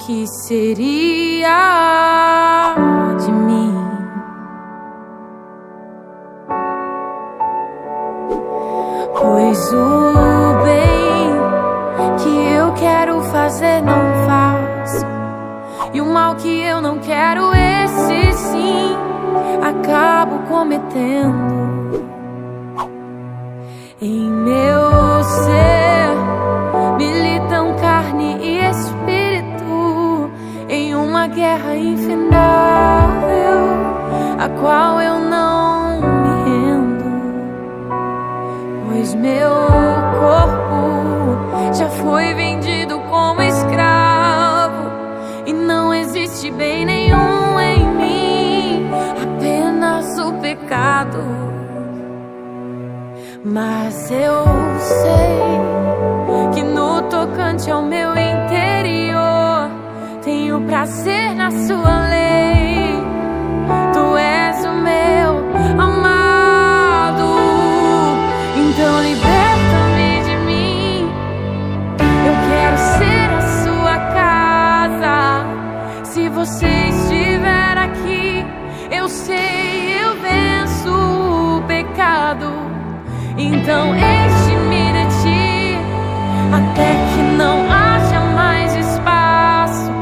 que seria de mim? Pois o bem que eu quero fazer não faço, e o mal que eu não quero, esse sim, acabo cometendo. Em meu ser militam carne e espírito, em uma guerra infindável, a qual eu não me rendo. Pois meu corpo já foi vendido como escravo, e não existe bem nenhum em mim, apenas o pecado. Mas eu sei que no tocante ao meu interior tenho prazer na sua lei. Tu és o meu amado, então liberta-me de mim. Eu quero ser a sua casa. Se você estiver aqui, eu sei, eu venço o pecado. Então enche-me de ti, até que não haja mais espaço.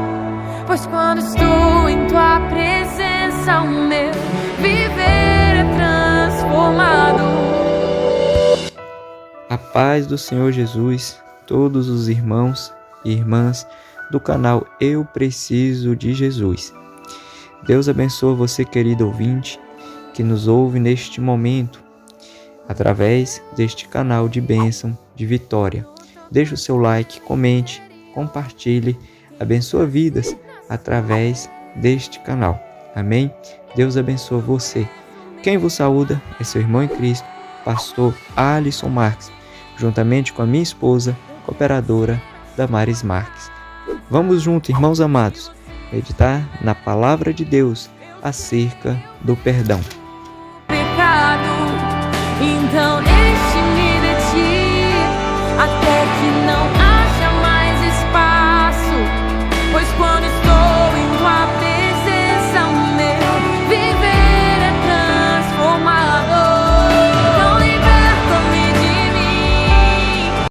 Pois quando estou em tua presença, o meu viver é transformado. A paz do Senhor Jesus, todos os irmãos e irmãs do canal Eu Preciso de Jesus. Deus abençoe você, querido ouvinte, que nos ouve neste momento, através deste canal de bênção, de vitória. Deixe o seu like, comente, compartilhe, abençoe vidas através deste canal. Amém? Deus abençoe você. Quem vos saúda é seu irmão em Cristo, pastor Alisson Marques, juntamente com a minha esposa, cooperadora Damares Marques. Vamos juntos, irmãos amados, meditar na palavra de Deus acerca do perdão. Então enche-me de ti, até que não haja mais espaço. Pois quando estou em tua presença, o meu viver é transformado. Então liberta-me de mim.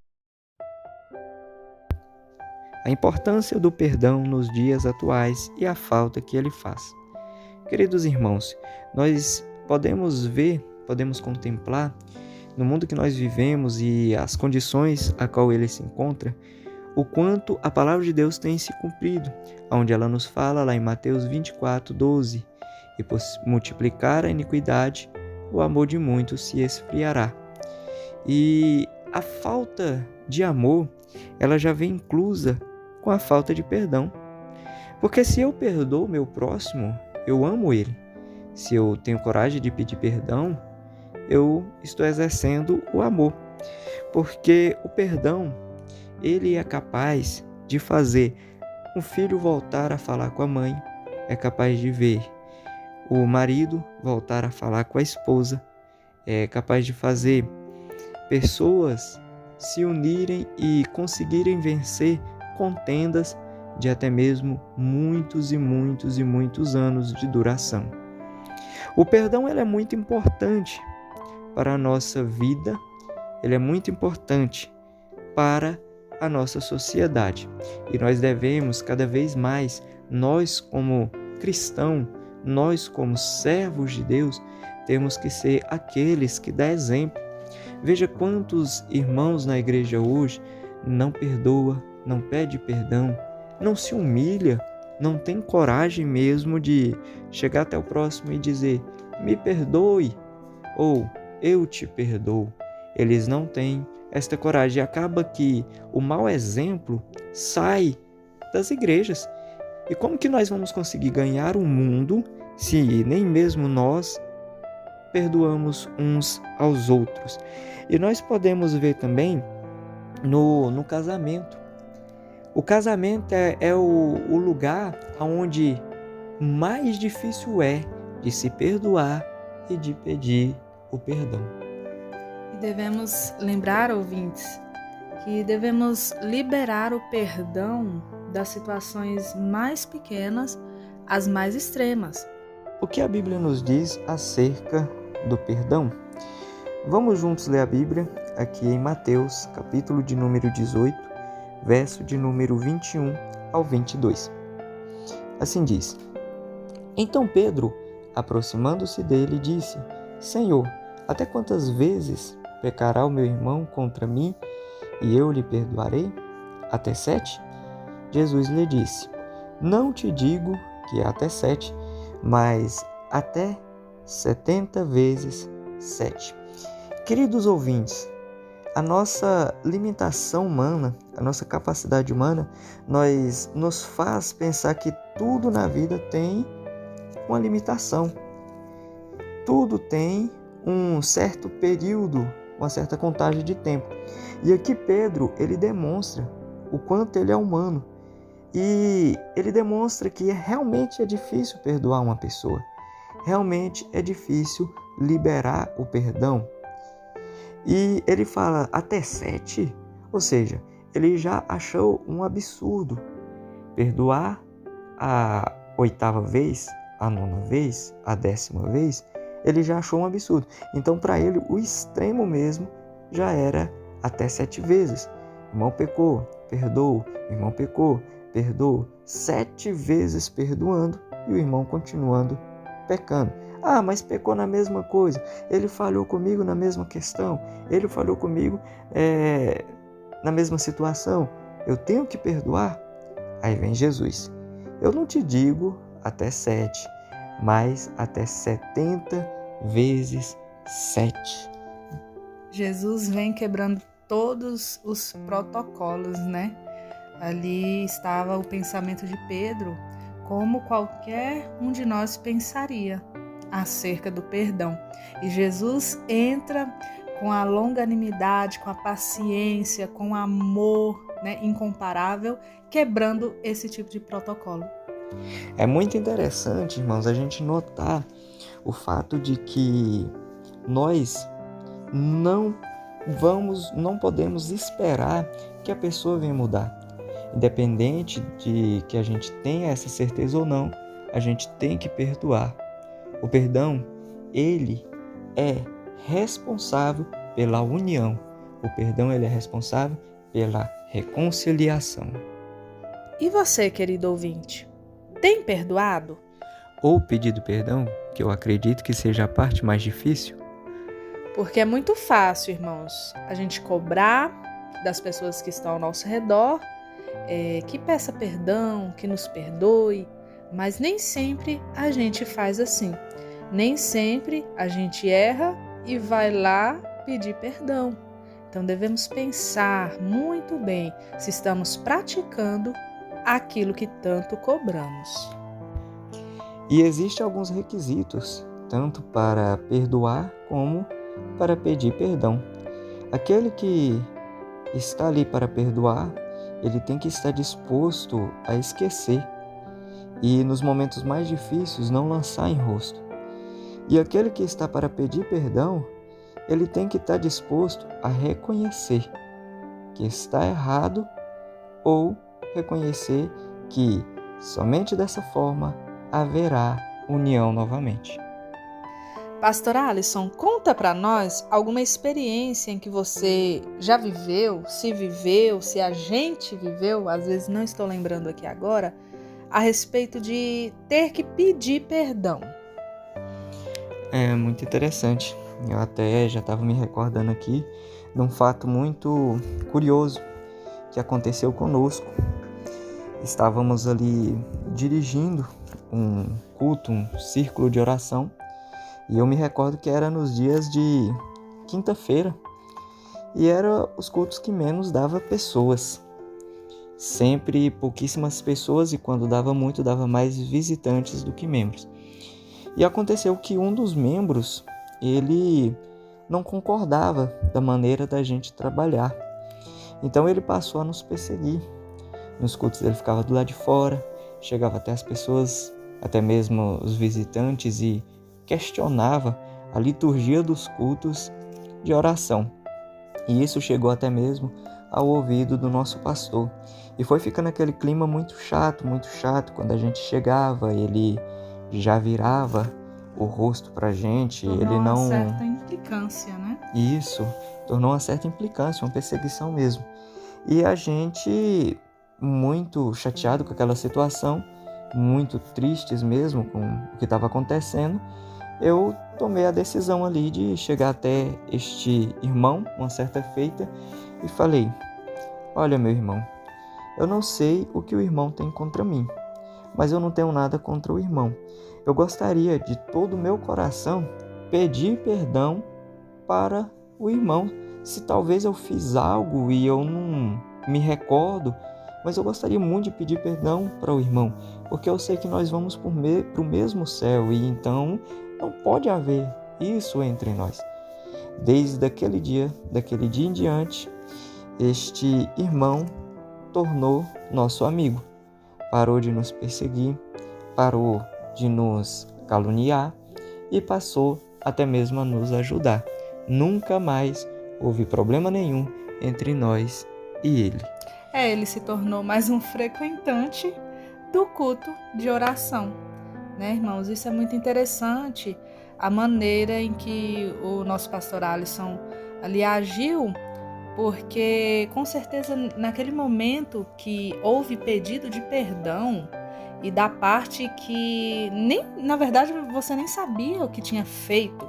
A importância do perdão nos dias atuais e a falta que ele faz. Queridos irmãos, nós podemos contemplar no mundo que nós vivemos e as condições a qual ele se encontra, o quanto a palavra de Deus tem se cumprido, onde ela nos fala lá em Mateus 24:12, e por multiplicar a iniquidade, o amor de muitos se esfriará. E a falta de amor, ela já vem inclusa com a falta de perdão. Porque se eu perdoo meu próximo, eu amo ele. Se eu tenho coragem de pedir perdão, eu estou exercendo o amor. Porque o perdão, ele é capaz de fazer um filho voltar a falar com a mãe, é capaz de ver o marido voltar a falar com a esposa, é capaz de fazer pessoas se unirem e conseguirem vencer contendas de até mesmo muitos e muitos e muitos anos de duração. O perdão ele é muito importante para a nossa vida, ele é muito importante para a nossa sociedade. E nós devemos cada vez mais, nós como cristãos, nós como servos de Deus, temos que ser aqueles que dão exemplo. Veja quantos irmãos na igreja hoje não perdoa, não pede perdão, não se humilha, não tem coragem mesmo de chegar até o próximo e dizer, me perdoe, ou eu te perdoo. Eles não têm esta coragem. E acaba que o mau exemplo sai das igrejas. E como que nós vamos conseguir ganhar o mundo se nem mesmo nós perdoamos uns aos outros? E nós podemos ver também no casamento. O casamento é o lugar onde mais difícil é de se perdoar e de pedir o perdão. E devemos lembrar, ouvintes, que devemos liberar o perdão das situações mais pequenas às mais extremas. O que a Bíblia nos diz acerca do perdão? Vamos juntos ler a Bíblia aqui em Mateus, capítulo de número 18, verso de número 21 ao 22. Assim diz: Então Pedro, aproximando-se dele, disse: Senhor, até quantas vezes pecará o meu irmão contra mim e eu lhe perdoarei? Até 7? Jesus lhe disse: Não te digo que é até 7, mas até 70 vezes 7. Queridos ouvintes, a nossa limitação humana, a nossa capacidade humana, nos faz pensar que tudo na vida tem uma limitação. Tudo tem um certo período, uma certa contagem de tempo. E aqui Pedro, ele demonstra o quanto ele é humano. E ele demonstra que realmente é difícil perdoar uma pessoa. Realmente é difícil liberar o perdão. E ele fala até 7, ou seja, ele já achou um absurdo. Perdoar a 8ª vez, a 9ª vez, a 10ª vez, ele já achou um absurdo. Então, para ele, o extremo mesmo já era até 7 vezes. Irmão pecou, perdoou. Irmão pecou, perdoou. 7 vezes perdoando e o irmão continuando pecando. Ah, mas pecou na mesma coisa. Ele falhou comigo na mesma questão. Ele falhou comigo na mesma situação. Eu tenho que perdoar? Aí vem Jesus. Eu não te digo até 7, mas até 70 vezes 7. Jesus vem quebrando todos os protocolos, né? Ali estava o pensamento de Pedro, como qualquer um de nós pensaria acerca do perdão. E Jesus entra com a longanimidade, com a paciência, com o amor, né, incomparável, quebrando esse tipo de protocolo. É muito interessante, irmãos, a gente notar o fato de que nós não podemos esperar que a pessoa venha mudar. Independente de que a gente tenha essa certeza ou não, a gente tem que perdoar. O perdão, ele é responsável pela união. O perdão, ele é responsável pela reconciliação. E você, querido ouvinte, tem perdoado? Ou pedido perdão, que eu acredito que seja a parte mais difícil? Porque é muito fácil, irmãos, a gente cobrar das pessoas que estão ao nosso redor, que peça perdão, que nos perdoe, mas nem sempre a gente faz assim. Nem sempre a gente erra e vai lá pedir perdão. Então devemos pensar muito bem se estamos praticando aquilo que tanto cobramos. E existem alguns requisitos, tanto para perdoar como para pedir perdão. Aquele que está ali para perdoar, ele tem que estar disposto a esquecer e nos momentos mais difíceis não lançar em rosto. E aquele que está para pedir perdão, ele tem que estar disposto a reconhecer que está errado ou reconhecer que somente dessa forma haverá união novamente. Pastor Alisson, conta para nós alguma experiência em que você já viveu, se a gente viveu, às vezes não estou lembrando aqui agora, a respeito de ter que pedir perdão. É muito interessante. Eu até já estava me recordando aqui de um fato muito curioso que aconteceu conosco. Estávamos ali dirigindo um culto, um círculo de oração, e eu me recordo que era nos dias de quinta-feira, e eram os cultos que menos dava pessoas. Sempre pouquíssimas pessoas, e quando dava muito, dava mais visitantes do que membros. E aconteceu que um dos membros, ele não concordava da maneira da gente trabalhar. Então ele passou a nos perseguir. Nos cultos ele ficava do lado de fora, chegava até as pessoas, até mesmo os visitantes, e questionava a liturgia dos cultos de oração. E isso chegou até mesmo ao ouvido do nosso pastor. E foi ficando aquele clima muito chato. Quando a gente chegava, ele já virava o rosto pra gente. Tornou Ele não... uma certa implicância, né? Isso, tornou uma certa implicância, uma perseguição mesmo. E a gente, muito chateado com aquela situação, muito tristes mesmo com o que estava acontecendo, eu tomei a decisão ali de chegar até este irmão, uma certa feita, e falei: olha, meu irmão, eu não sei o que o irmão tem contra mim, mas eu não tenho nada contra o irmão. Eu gostaria de todo o meu coração pedir perdão para o irmão. Se talvez eu fiz algo e eu não me recordo, mas eu gostaria muito de pedir perdão para o irmão, porque eu sei que nós vamos para o mesmo céu e então não pode haver isso entre nós. Desde aquele dia em diante, este irmão tornou nosso amigo. Parou de nos perseguir, parou de nos caluniar e passou até mesmo a nos ajudar. Nunca mais houve problema nenhum entre nós e ele. Ele se tornou mais um frequentante do culto de oração, né, irmãos? Isso é muito interessante, a maneira em que o nosso pastor Alisson ali agiu, porque com certeza naquele momento que houve pedido de perdão e da parte que na verdade você nem sabia o que tinha feito,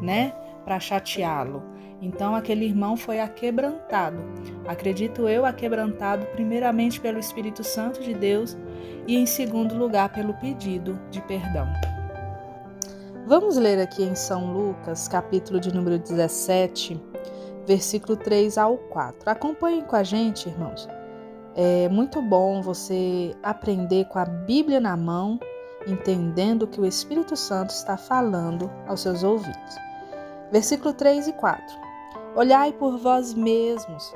né, para chateá-lo. Então aquele irmão foi aquebrantado, acredito eu, aquebrantado primeiramente pelo Espírito Santo de Deus e em segundo lugar pelo pedido de perdão. Vamos ler aqui em São Lucas, capítulo de número 17, versículo 3 ao 4. Acompanhem com a gente, irmãos. É muito bom você aprender com a Bíblia na mão, entendendo o que o Espírito Santo está falando aos seus ouvidos. Versículo 3 e 4. Olhai por vós mesmos,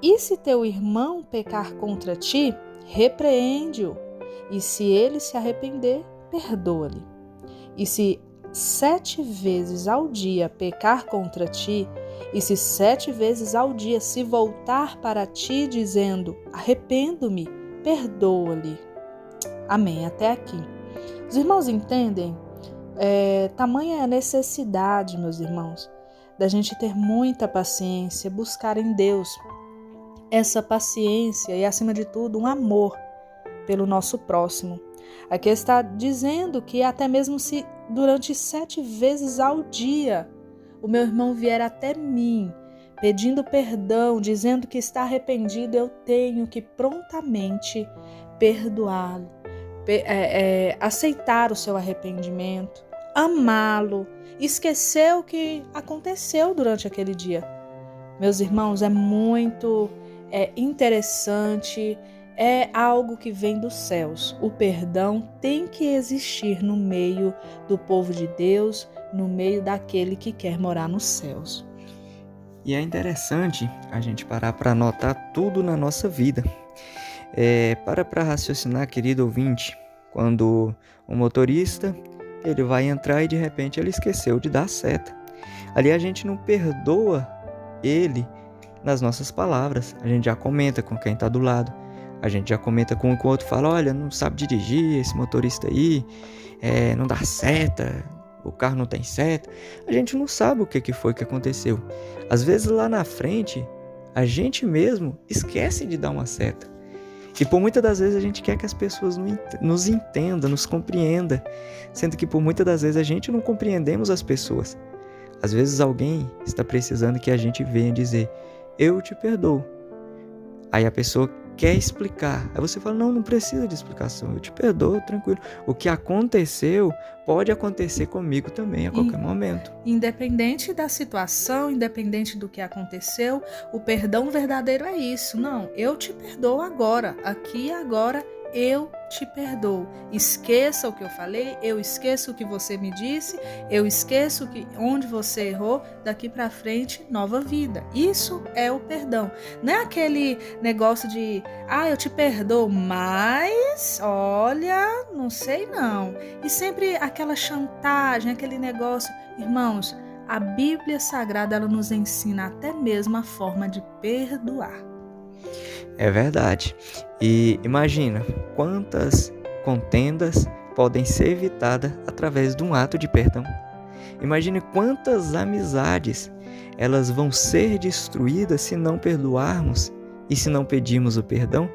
e se teu irmão pecar contra ti, repreende-o, e se ele se arrepender, perdoa-lhe. E se 7 vezes ao dia pecar contra ti, e se 7 vezes ao dia se voltar para ti dizendo, arrependo-me, perdoa-lhe. Amém, até aqui. Os irmãos entendem? Tamanha é a necessidade, meus irmãos, da gente ter muita paciência, buscar em Deus essa paciência e, acima de tudo, um amor pelo nosso próximo. Aqui está dizendo que até mesmo se durante 7 vezes ao dia o meu irmão vier até mim pedindo perdão, dizendo que está arrependido, eu tenho que prontamente perdoá-lo, aceitar o seu arrependimento, amá-lo, esquecer o que aconteceu durante aquele dia. Meus irmãos, é muito interessante, é algo que vem dos céus. O perdão tem que existir no meio do povo de Deus, no meio daquele que quer morar nos céus. E é interessante a gente parar para anotar tudo na nossa vida. Para raciocinar, querido ouvinte, quando o motorista ele vai entrar e de repente ele esqueceu de dar seta. Ali a gente não perdoa ele nas nossas palavras. A gente já comenta com quem está do lado. A gente já comenta com o outro, fala, olha, não sabe dirigir, esse motorista aí, não dá seta, o carro não tem seta. A gente não sabe o que foi que aconteceu. Às vezes lá na frente, a gente mesmo esquece de dar uma seta. E por muitas das vezes a gente quer que as pessoas nos entendam, nos compreendam, sendo que por muitas das vezes a gente não compreendemos as pessoas. Às vezes alguém está precisando que a gente venha dizer, eu te perdoo. Aí a pessoa quer explicar. Aí você fala, não precisa de explicação, eu te perdoo, tranquilo. O que aconteceu pode acontecer comigo também a qualquer momento. Independente da situação, independente do que aconteceu, o perdão verdadeiro é isso. Não, eu te perdoo agora, aqui e agora eu te perdoo. Esqueça o que eu falei, eu esqueço o que você me disse, eu esqueço onde você errou, daqui para frente, nova vida. Isso é o perdão. Não é aquele negócio de, eu te perdoo, mas, olha, não sei não. E sempre aquela chantagem, aquele negócio. Irmãos, a Bíblia Sagrada, ela nos ensina até mesmo a forma de perdoar. É verdade. E imagina quantas contendas podem ser evitadas através de um ato de perdão. Imagine quantas amizades elas vão ser destruídas se não perdoarmos e se não pedirmos o perdão.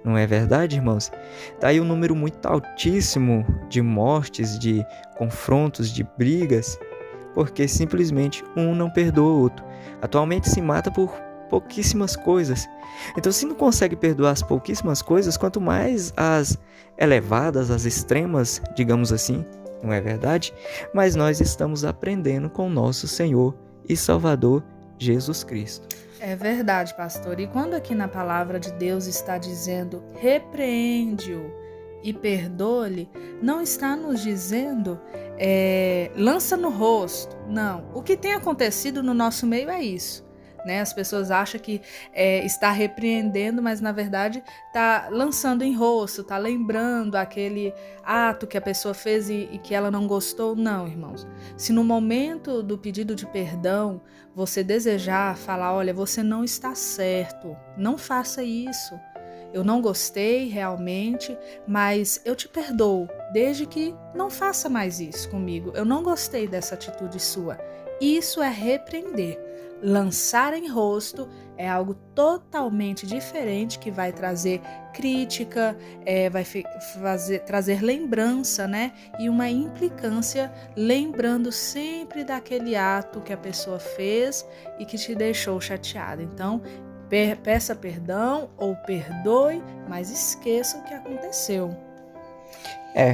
Não é verdade, irmãos? Está aí um número muito altíssimo de mortes, de confrontos, de brigas, porque simplesmente um não perdoa o outro. Atualmente se mata por pouquíssimas coisas. Então, se não consegue perdoar as pouquíssimas coisas, quanto mais as elevadas, as extremas, digamos assim, não é verdade? Mas nós estamos aprendendo com o nosso Senhor e Salvador Jesus Cristo. É verdade, pastor. E quando aqui na palavra de Deus está dizendo repreende-o e perdoe-lhe, não está nos dizendo lança no rosto. Não. O que tem acontecido no nosso meio é isso. Né? As pessoas acham que está repreendendo, mas na verdade está lançando em rosto, está lembrando aquele ato que a pessoa fez e que ela não gostou. Não, irmãos. Se no momento do pedido de perdão você desejar falar, olha, você não está certo, não faça isso. Eu não gostei realmente, mas eu te perdoo, desde que não faça mais isso comigo. Eu não gostei dessa atitude sua. Isso é repreender. Lançar em rosto é algo totalmente diferente, que vai trazer crítica, trazer lembrança, né? E uma implicância, lembrando sempre daquele ato que a pessoa fez e que te deixou chateado. Então, peça perdão ou perdoe, mas esqueça o que aconteceu.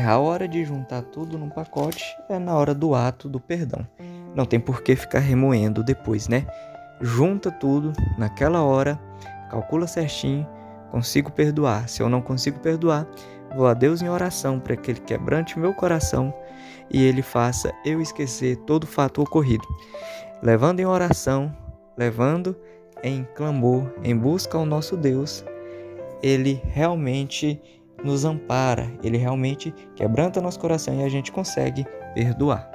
A hora de juntar tudo num pacote é na hora do ato do perdão. Não tem por que ficar remoendo depois, né? Junta tudo naquela hora, calcula certinho, consigo perdoar. Se eu não consigo perdoar, vou a Deus em oração para que Ele quebrante meu coração e Ele faça eu esquecer todo o fato ocorrido. Levando em oração, levando em clamor, em busca ao nosso Deus, Ele realmente nos ampara, Ele realmente quebranta nosso coração e a gente consegue perdoar.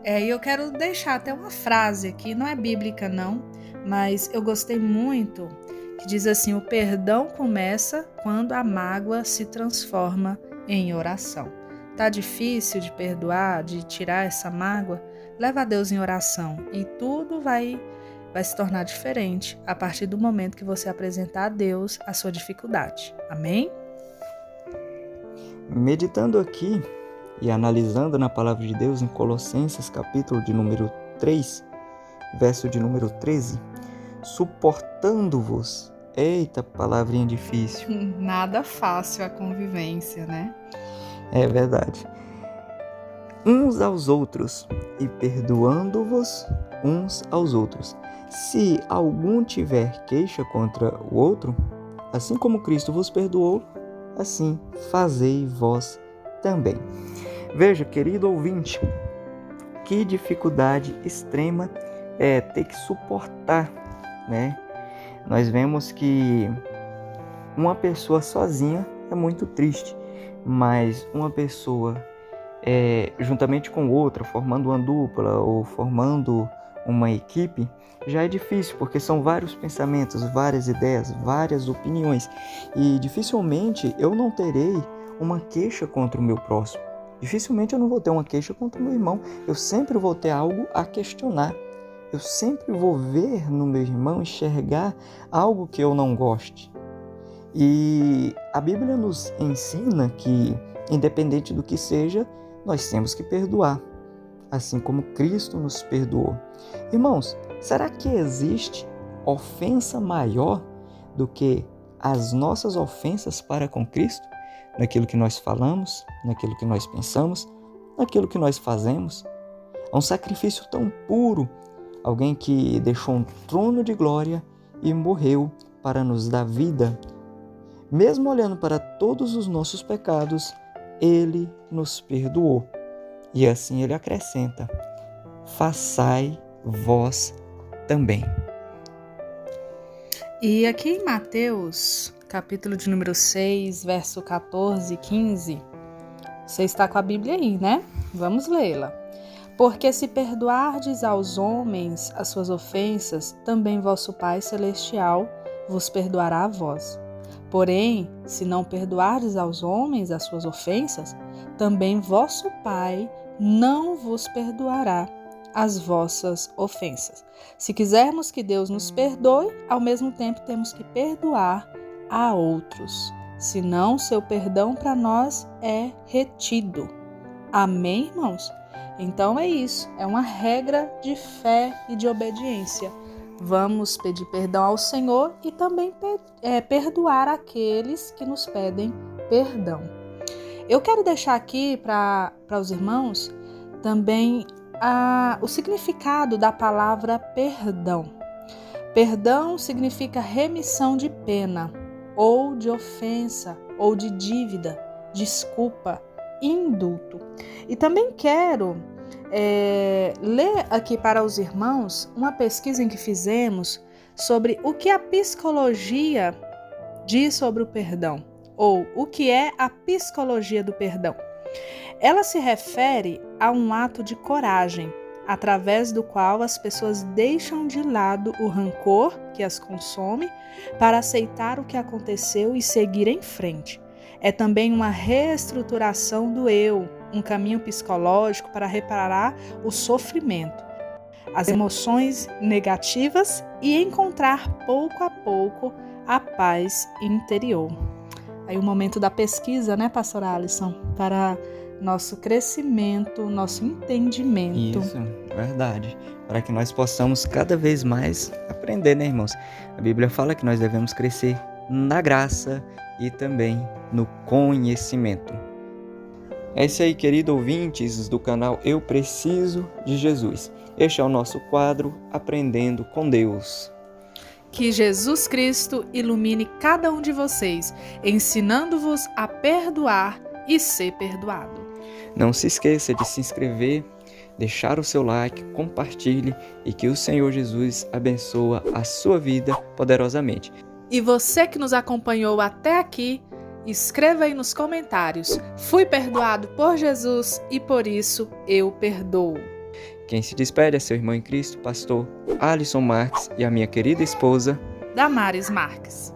E eu quero deixar até uma frase aqui, não é bíblica não, mas eu gostei muito, que diz assim: o perdão começa quando a mágoa se transforma em oração. Tá difícil de perdoar, de tirar essa mágoa? Leva a Deus em oração e tudo vai se tornar diferente a partir do momento que você apresentar a Deus a sua dificuldade. Amém? Meditando aqui e analisando na palavra de Deus em Colossenses, capítulo de número 3, verso de número 13, suportando-vos. Eita, palavrinha difícil. Nada fácil a convivência, né? É verdade. Uns aos outros e perdoando-vos uns aos outros. Se algum tiver queixa contra o outro, assim como Cristo vos perdoou, assim fazei vós também. Veja, querido ouvinte, que dificuldade extrema é ter que suportar, né? Nós vemos que uma pessoa sozinha é muito triste, mas uma pessoa juntamente com outra, formando uma dupla ou formando uma equipe, já é difícil, porque são vários pensamentos, várias ideias, várias opiniões, e dificilmente eu não terei uma queixa contra o meu próximo. Dificilmente eu não vou ter uma queixa contra o meu irmão. Eu sempre vou ter algo a questionar. Eu sempre vou ver no meu irmão, enxergar algo que eu não goste. E a Bíblia nos ensina que, independente do que seja, nós temos que perdoar, assim como Cristo nos perdoou. Irmãos, será que existe ofensa maior do que as nossas ofensas para com Cristo? Naquilo que nós falamos, naquilo que nós pensamos, naquilo que nós fazemos. É um sacrifício tão puro, alguém que deixou um trono de glória e morreu para nos dar vida. Mesmo olhando para todos os nossos pecados, Ele nos perdoou. E assim Ele acrescenta: façai vós também. E aqui em Mateus, capítulo de número 6, verso 14 e 15, você está com a Bíblia aí, né? Vamos lê-la. Porque se perdoardes aos homens as suas ofensas, também vosso Pai Celestial vos perdoará a vós. Porém, se não perdoardes aos homens as suas ofensas, também vosso Pai não vos perdoará as vossas ofensas. Se quisermos que Deus nos perdoe, ao mesmo tempo temos que perdoar a outros. Senão, seu perdão para nós é retido. Amém, irmãos? Então é isso, é uma regra de fé e de obediência. Vamos pedir perdão ao Senhor e também perdoar aqueles que nos pedem perdão. Eu quero deixar aqui para os irmãos também o significado da palavra perdão. Perdão significa remissão de pena, ou de ofensa, ou de dívida, desculpa, indulto. E também quero ler aqui para os irmãos uma pesquisa em que fizemos sobre o que a psicologia diz sobre o perdão, ou o que é a psicologia do perdão. Ela se refere a um ato de coragem, através do qual as pessoas deixam de lado o rancor que as consome para aceitar o que aconteceu e seguir em frente. É também uma reestruturação do eu, um caminho psicológico para reparar o sofrimento, as emoções negativas e encontrar pouco a pouco a paz interior. Aí o momento da pesquisa, né, pastora Alisson, para nosso crescimento, nosso entendimento. Isso, verdade. Para que nós possamos cada vez mais aprender, né, irmãos? A Bíblia fala que nós devemos crescer na graça e também no conhecimento. É isso aí, querido ouvintes do canal Eu Preciso de Jesus. Este é o nosso quadro Aprendendo com Deus. Que Jesus Cristo ilumine cada um de vocês, ensinando-vos a perdoar e ser perdoado. Não se esqueça de se inscrever, deixar o seu like, compartilhe e que o Senhor Jesus abençoe a sua vida poderosamente. E você que nos acompanhou até aqui, escreva aí nos comentários: fui perdoado por Jesus e por isso eu perdoo. Quem se despede é seu irmão em Cristo, pastor Alisson Marques, e a minha querida esposa Damares Marques.